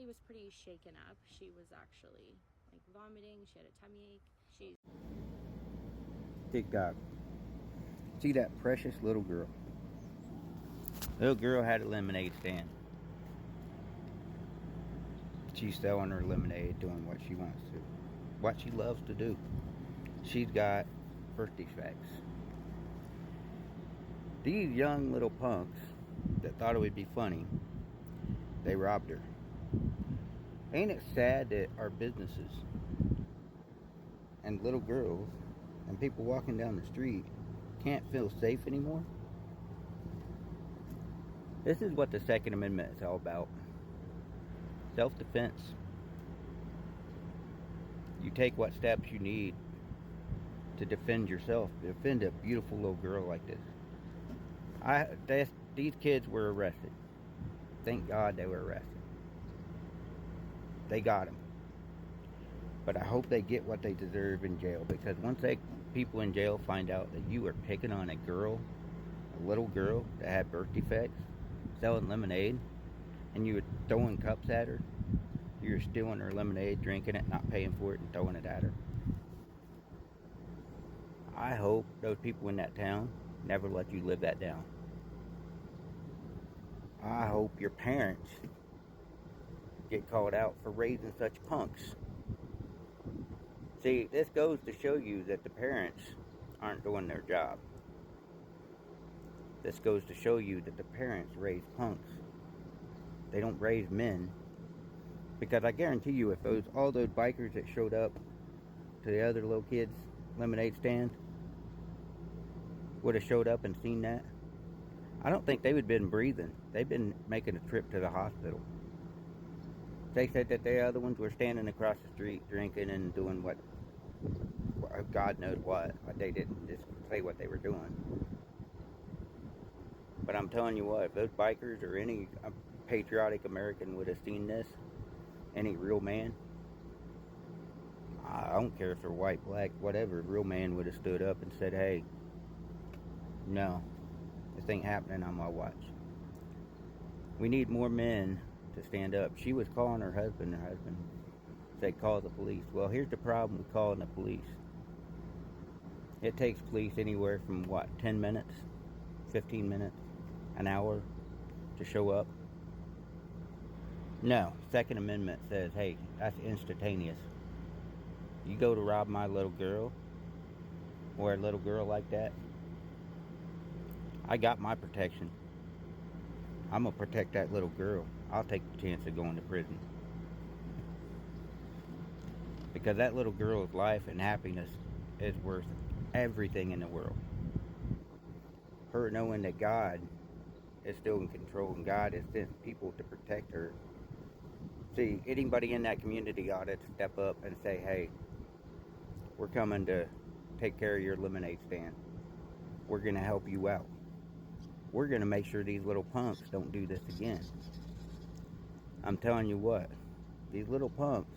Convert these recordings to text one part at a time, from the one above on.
body was pretty shaken up. She was actually like vomiting. She had a tummy ache. She's TikTok. See that precious little girl. Little girl had a lemonade stand. She's selling her lemonade, doing what she wants to, what she loves to do. She's got birth defects. These young little punks that thought it would be funny, they robbed her. Ain't it sad that our businesses and little girls and people walking down the street can't feel safe anymore? This is what the Second Amendment is all about. Self-defense. You take what steps you need to defend yourself, defend a beautiful little girl like this. These kids were arrested. Thank God they were arrested. They got them. But I hope they get what they deserve in jail, because once people in jail find out that you were picking on a little girl that had birth defects, selling lemonade, and you were throwing cups at her, you were stealing her lemonade, drinking it, not paying for it, and throwing it at her. I hope those people in that town never let you live that down. I hope your parents get called out for raising such punks. See, this goes to show you that the parents aren't doing their job. This goes to show you that the parents raise punks. They don't raise men. Because I guarantee you, if all those bikers that showed up to the other little kids' lemonade stand would have showed up and seen that, I don't think they would have been breathing. They've been making a trip to the hospital. They said that the other ones were standing across the street drinking and doing what God knows what. They didn't just say what they were doing. But I'm telling you what, if those bikers or any patriotic American would have seen this, any real man, I don't care if they're white, black, whatever, a real man would have stood up and said, hey, no, this ain't happening on my watch. We need more men to stand up. She was calling her husband. Her husband said, call the police. Well, here's the problem with calling the police. It takes police anywhere from, 10 minutes, 15 minutes, an hour to show up? No. Second Amendment says, hey, that's instantaneous. You go to rob my little girl, or a little girl like that, I got my protection. I'm going to protect that little girl. I'll take the chance of going to prison. Because that little girl's life and happiness is worth everything in the world. Her knowing that God is still in control and God has sent people to protect her. See, anybody in that community ought to step up and say, hey, we're coming to take care of your lemonade stand. We're going to help you out. We're going to make sure these little punks don't do this again. I'm telling you what, these little punks,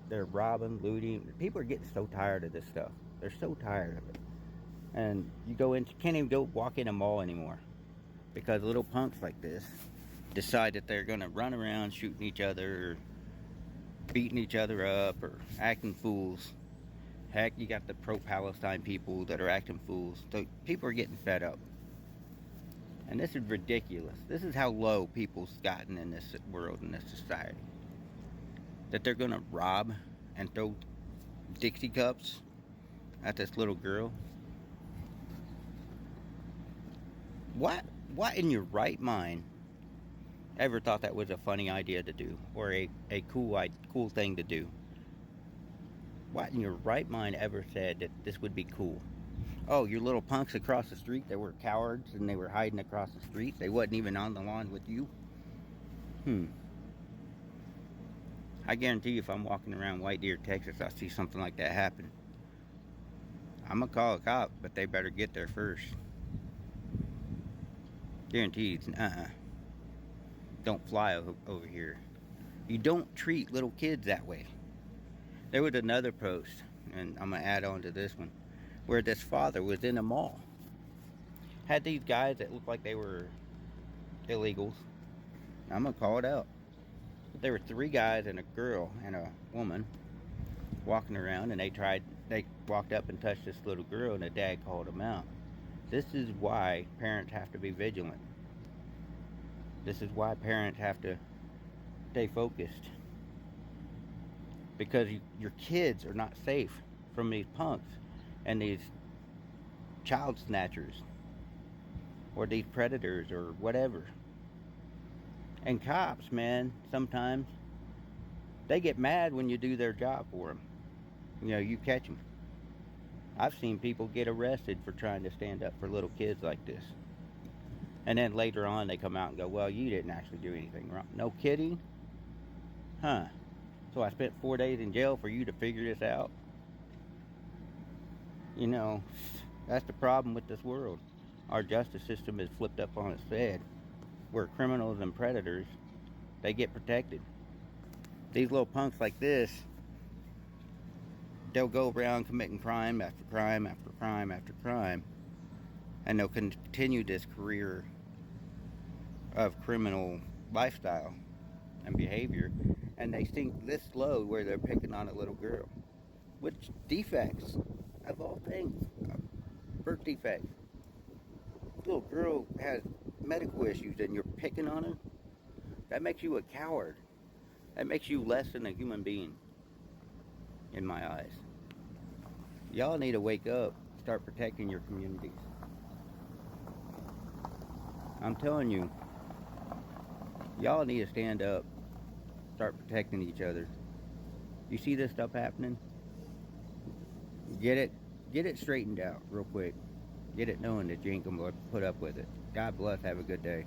they're robbing, looting. People are getting so tired of this stuff. They're so tired of it. And you can't even go walk in a mall anymore, because little punks like this decide that they're going to run around shooting each other, or beating each other up, or acting fools. Heck, you got the pro-Palestine people that are acting fools. So people are getting fed up. And this is ridiculous. This is how low people's gotten in this world, in this society. That they're going to rob and throw Dixie cups at this little girl. What in your right mind ever thought that was a funny idea to do, or a cool thing to do? What in your right mind ever said that this would be cool? Oh, your little punks across the street that were cowards and they were hiding across the street. They wasn't even on the lawn with you. I guarantee you, if I'm walking around White Deer, Texas, I see something like that happen, I'm gonna call a cop, but they better get there first. Guaranteed. Don't fly over here. You don't treat little kids that way. There was another post, and I'm gonna add on to this one, where this father was in a mall. Had these guys that looked like they were illegals. I'm gonna call it out. There were 3 guys and a girl and a woman walking around, and they walked up and touched this little girl, and the dad called them out. This is why parents have to be vigilant. This is why parents have to stay focused. Because your kids are not safe from these punks and these child snatchers or these predators or whatever. And cops, man, sometimes they get mad when you do their job for them. You know, you catch them. I've seen people get arrested for trying to stand up for little kids like this. And then later on they come out and go, well, you didn't actually do anything wrong. No kidding? Huh. So I spent 4 days in jail for you to figure this out? You know, that's the problem with this world. Our justice system is flipped up on its head, where criminals and predators, they get protected. These little punks like this, they'll go around committing crime after crime after crime after crime, and they'll continue this career of criminal lifestyle and behavior, and they sink this low where they're picking on a little girl. Which defects, of all things, birth defects. Little girl has medical issues and you're picking on her? That makes you a coward. That makes you less than a human being, in my eyes. Y'all need to wake up, start protecting your communities. I'm telling you, y'all need to stand up, start protecting each other. You see this stuff happening? Get it straightened out real quick. Get it knowing that you ain't gonna put up with it. God bless, have a good day.